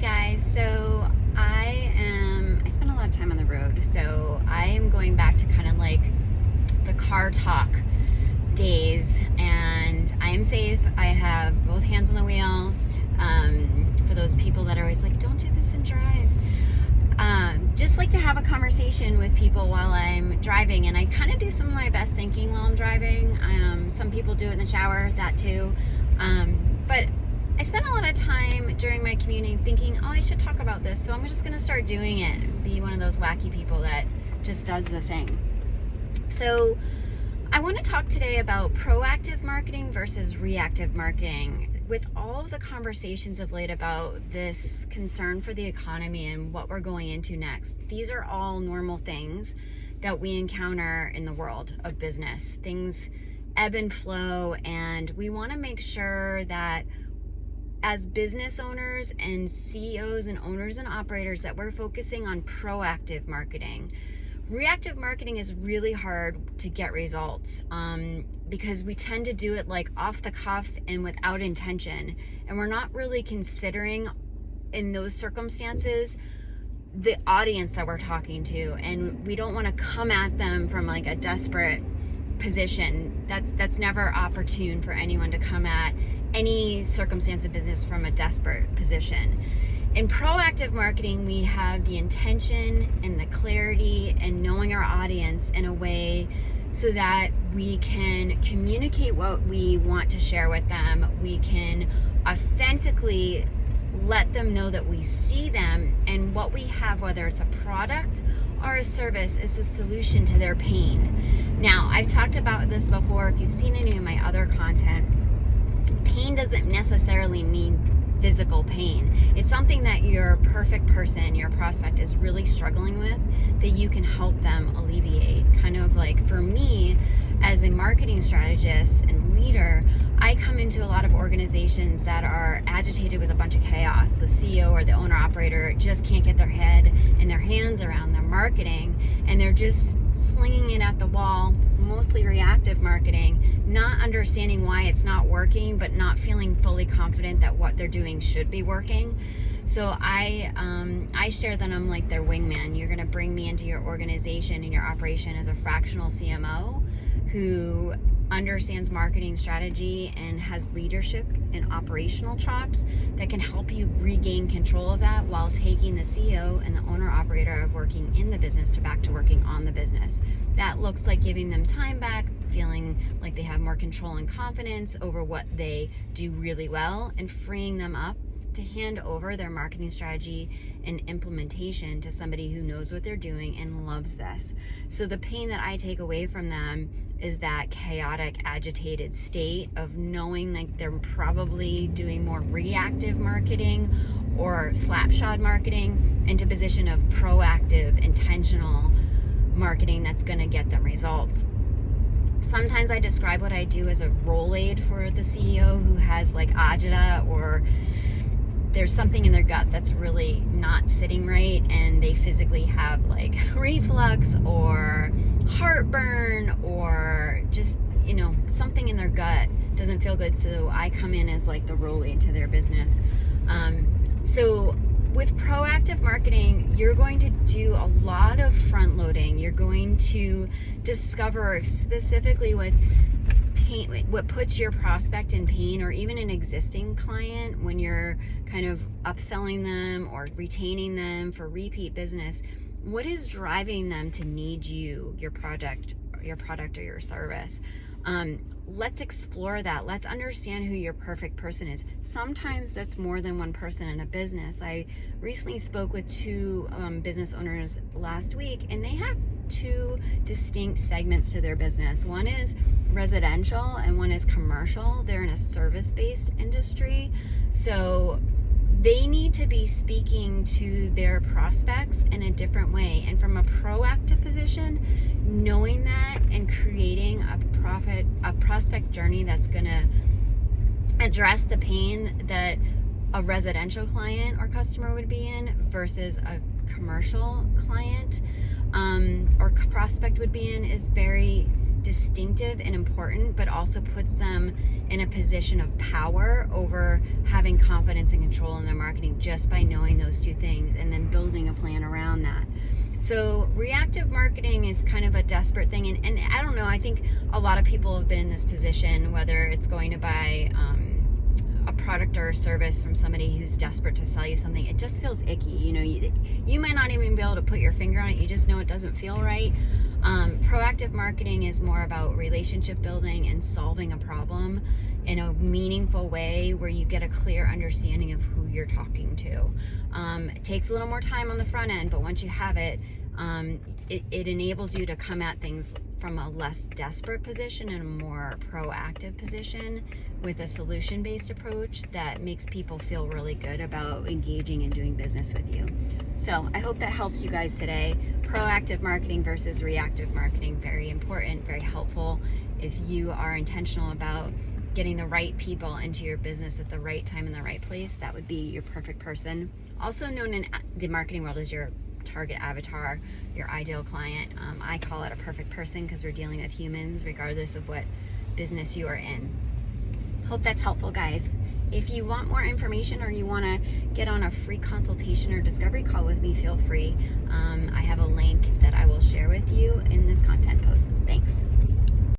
guys, so I spend a lot of time on the road, so I am going back to kind of like the car talk days, and I am safe. I have both hands on the wheel. For those people that are always like, don't do this and drive. Just like to have a conversation with people while I'm driving, and I kind of do some of my best thinking while I'm driving. Some people do it in the shower, that too. But I spend a lot of time during my commuting thinking, oh, I should talk about this, so I'm just going to start doing it and be one of those wacky people that just does the thing. So I want to talk today about proactive marketing versus reactive marketing. With all of the conversations of late about this concern for the economy and what we're going into next, these are all normal things that we encounter in the world of business. Things ebb and flow, and we want to make sure that as business owners and CEOs and owners and operators that we're focusing on proactive marketing. Reactive marketing is really hard to get results because we tend to do it like off the cuff and without intention, and we're not really considering in those circumstances the audience that we're talking to, and we don't want to come at them from like a desperate position. That's never opportune for anyone to come at any circumstance of business from a desperate position. In proactive marketing, we have the intention and the clarity and knowing our audience in a way so that we can communicate what we want to share with them. We can authentically let them know that we see them, and what we have, whether it's a product or a service, is a solution to their pain. Now, I've talked about this before. If you've seen any of my other content, pain doesn't necessarily mean physical pain. It's something that your perfect person, your prospect, is really struggling with that you can help them alleviate. Kind of like for me, as a marketing strategist and leader, I come into a lot of organizations that are agitated with a bunch of chaos. The CEO or the owner operator just can't get their head and their hands around their marketing, and they're just slinging it at the wall, mostly reactive marketing, not understanding why it's not working, but not feeling fully confident that what they're doing should be working. So I share that I'm like their wingman. You're going to bring me into your organization and your operation as a fractional CMO who understands marketing strategy and has leadership and operational chops that can help you regain control of that while taking the CEO and the owner operator of working in the business to back to working on the business. That looks like giving them time back, feeling like they have more control and confidence over what they do really well, and freeing them up to hand over their marketing strategy and implementation to somebody who knows what they're doing and loves this. So the pain that I take away from them is that chaotic, agitated state of knowing like they're probably doing more reactive marketing or slapshod marketing into position of proactive, intentional marketing that's going to get them results. Sometimes I describe what I do as a role aid for the CEO who has like agita, or there's something in their gut that's really not sitting right, and they physically have like reflux or heartburn, or just, something in their gut doesn't feel good. So I come in as like the role aid to their business. So with proactive marketing, you're going to do a lot of front loading. You're going to discover specifically what puts your prospect in pain, or even an existing client when you're kind of upselling them or retaining them for repeat business. What is driving them to need you, your product or your service? Let's explore that. Let's understand who your perfect person is. Sometimes that's more than one person in a business. I recently spoke with two business owners last week, and they have two distinct segments to their business. One is residential and one is commercial. They're in a service-based industry. So they need to be speaking to their prospects in a different way. And from a proactive position, knowing that and creating a prospect journey that's going to address the pain that a residential client or customer would be in versus a commercial client or prospect would be in is very distinctive and important, but also puts them in a position of power over having confidence and control in their marketing just by knowing those two things and then building a plan around that. So reactive marketing is kind of a desperate thing. And I don't know, I think a lot of people have been in this position, whether it's going to buy a product or a service from somebody who's desperate to sell you something. It just feels icky. You know, you might not even be able to put your finger on it. You just know it doesn't feel right. Proactive marketing is more about relationship building and solving a problem in a meaningful way where you get a clear understanding of who you're talking to. It takes a little more time on the front end, but once you have it, it enables you to come at things from a less desperate position and a more proactive position with a solution-based approach that makes people feel really good about engaging and doing business with you. So I hope that helps you guys today. Proactive marketing versus reactive marketing, very important, very helpful. If you are intentional about getting the right people into your business at the right time in the right place, that would be your perfect person. Also known in the marketing world as your target avatar, your ideal client. I call it a perfect person because we're dealing with humans regardless of what business you are in. Hope that's helpful, guys. If you want more information or you want to get on a free consultation or discovery call with me, feel free. I have a link that I will share with you in this content post. Thanks.